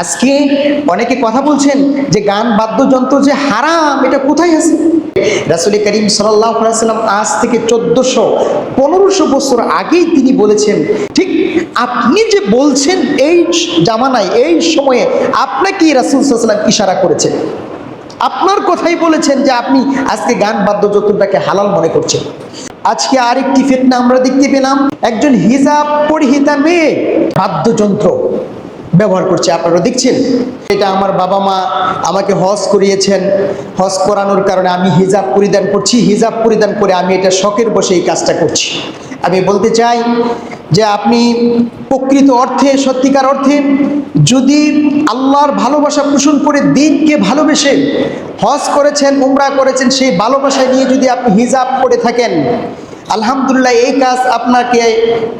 আজকে অনেকে কথা বলছেন যে গান বাদ্যযন্ত্র যে হারাম, এটা কোথায় আছে? রাসূল করিম সাল্লাল্লাহু আলাইহি ওয়াসাল্লাম আজ থেকে 1400-1500 বছর আগেই তিনি বলেছেন। ঠিক আপনি যে বলছেন এই জামানায় এই সময়ে আপনাকে রাসূল সাল্লাল্লাহু আলাইহি ওয়াসাল্লাম ইশারা করেছেন, আপনার কথাই বলেছেন যে আপনি আজকে গান বাদ্যযন্ত্রটাকে হালাল মনে করছেন। আজকে আরেকটি ফিতনা আমরা দেখতে পেলাম, একজন হিজাব পরিহিতা মেয়ে বাদ্যযন্ত্র ব্যবহার করছে। আপনারা দেখছেন, এটা আমার বাবা মা আমাকে হজ করিয়েছেন, হজ করানোর কারণে আমি হিজাব পরিধান করছি, হিজাব পরিধান করে আমি এটা শখের বসে এই কাজটা করছি। আমি বলতে চাই যে আপনি প্রকৃত অর্থে সত্যিকার অর্থে যদি আল্লাহর ভালোবাসা পোষণ করে দিনকে ভালোবেসে হজ করেছেন, উমরা করেছেন, সেই ভালোবাসায় নিয়ে যদি আপনি হিজাব করে থাকেন, আলহামদুলিল্লাহ, এই কাজ আপনাকে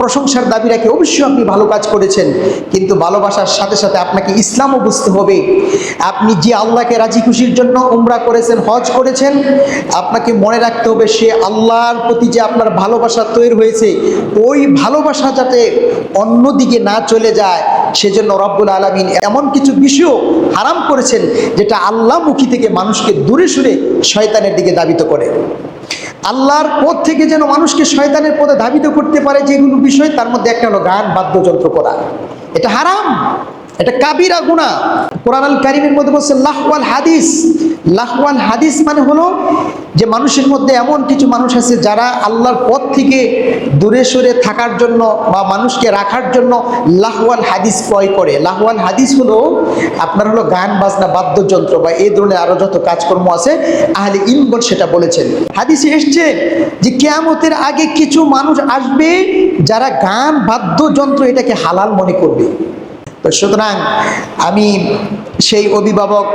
প্রশংসার দাবি রাখে। অবশ্যই আপনি ভালো কাজ করেছেন, কিন্তু ভালোবাসার সাথে সাথে আপনাকে ইসলামও বুঝতে হবে। আপনি যে আল্লাহকে রাজি খুশির জন্য উমরা করেছেন, হজ করেছেন, আপনাকে মনে রাখতে হবে সে আল্লাহর প্রতি যে আপনার ভালোবাসা তৈরি হয়েছে, ওই ভালোবাসা যাতে অন্যদিকে না চলে যায়, সেজন্য রব্বুল আলামিন এমন কিছু বিষয় হারাম করেছেন যেটা আল্লাহমুখী থেকে মানুষকে দূরে সরে শয়তানের দিকে ধাবিত করে। আল্লাহর পথ থেকে যেন মানুষকে শয়তানের পথে ধাবিত করতে পারে যেগুলো বিষয়, তার মধ্যে একটা হলো গান বাদ্যযন্ত্র করা। এটা হারাম, এটা কাবিরা গুনাহ। কোরআন আল কারীমের মধ্যে বলছে লাহওয়াল হাদিস। লাহওয়াল হাদিস মানে হলো যে মানুষের মধ্যে এমন কিছু মানুষ আছে যারা আল্লাহর পথ থেকে দূরে সরে থাকার জন্য বা মানুষকে রাখার জন্য লাহওয়াল হাদিস ক্রয় করে। লাহওয়াল হাদিস হলো আপনার হলো গান বাজনা বাদ্যযন্ত্র বা এই ধরনের আরো যত কাজকর্ম আছে, আহলে ইলমগণ সেটা বলেছেন। হাদিসে এসছে যে কিয়ামতের আগে কিছু মানুষ আসবে যারা গান বাদ্যযন্ত্র এটাকে হালাল মনে করবে। তো সুতরাং আমি সেই অভিভাবক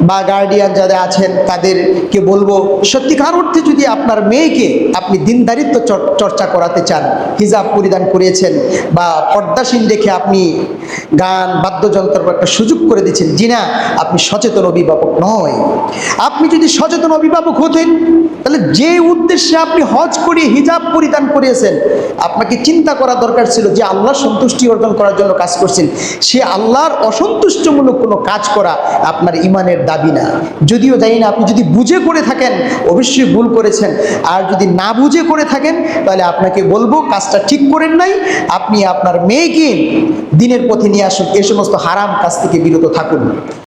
বা গার্ডিয়ান যারা আছেন তাদেরকে বলবো, সত্যিকার অর্থে যদি আপনার মেয়েকে আপনি দিনদারিত্ব চর্চা করাতে চান, হিজাব পরিধান করিয়েছেন বা পর্দাসীন দেখে আপনি গান বাদ্যযন্ত্রের একটা সুযোগ করে দিচ্ছেন, জি না, আপনি সচেতন অভিভাবক নয়। আপনি যদি সচেতন অভিভাবক হতেন, তাহলে যে উদ্দেশ্যে আপনি হজ করিয়ে হিজাব পরিধান করিয়েছেন, আপনাকে চিন্তা করা দরকার ছিল যে আল্লাহর সন্তুষ্টি অর্জন করার জন্য কাজ করছেন, সে আল্লাহর অসন্তুষ্টমূলক কোনো কাজ করা আপনার ইমানের দাবি না। যদিও জানি না, আপনি যদি বুঝে করে থাকেন অবশ্যই ভুল করেছেন, আর যদি না বুঝে করে থাকেন তাহলে আপনাকে বলবো কাজটা ঠিক করেন নাই। আপনি আপনার মেয়েকে দিনের পথে নিয়ে আসুন, এ সমস্ত হারাম কাজ থেকে বিরত থাকুন।